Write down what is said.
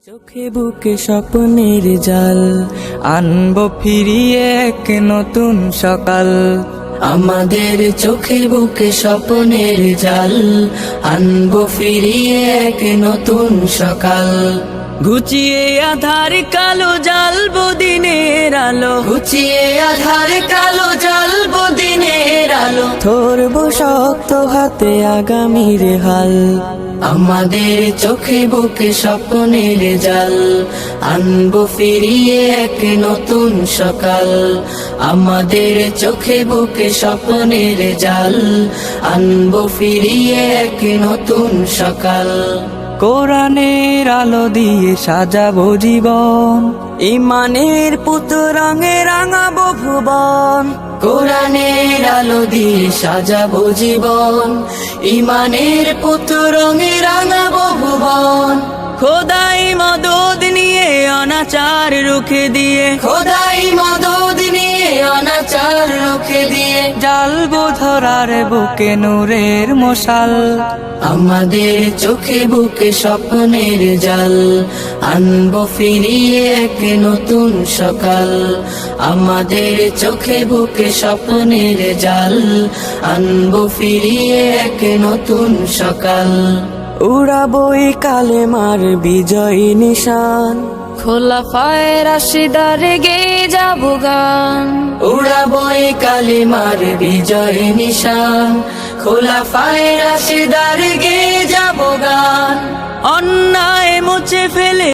চোখে বুকে স্বপ্নের জাল আনবো ফিরিয়ে এক নতুন সকাল। আমাদের চোখে বুকে স্বপ্নের জাল আনবো ফিরিয়ে এক নতুন সকাল। ঘুচিয়ে আধার কালো জ্বালবো দিনের আলো, ঘুচিয়ে আধার কালো জ্বালবো দিনের আলো। ধরবো শক্ত হাতে আগামীর হাল। আমাদের চোখে বুকে স্বপ্নের জাল আনবো ফিরিয়ে এক নতুন সকাল। আমাদের চোখে বুকে স্বপ্নের জাল আনবো ফিরিয়ে এক নতুন সকাল। কোরআনের আলো দিয়ে সাজাবো জীবন, ইমানের পুত রঙে রাঙাবো ভুবন। কোরআনের আলো দিয়ে সাজাবো জীবন, ইমানের পুত রঙে রাঙাবো ভুবন। খোদাই মদদ নিয়ে অনাচার রুখে দিয়ে, খোদাই মদদ নিয়ে অনাচার রুখে দিয়ে জ্বালবো ধরার বুকে নূরের মশাল। আমাদের চোখে বুকে স্বপ্নের জাল আনবো ফিরিয়ে এক নতুন সকাল। আমাদের চোখে বুকে স্বপ্নের জাল আনবো ফিরিয়ে এক নতুন সকাল। উড়াবো এই কালেমার বিজয় নিশান, খোলাফায়ে রাশিদার গেয়ে যাবো গান। উড়াবো এই কালেমার বিজয় নিশান, খোলাফায়ে রাশিদার গেয়ে যাবো গান। অন্যায় মুছে ফেলে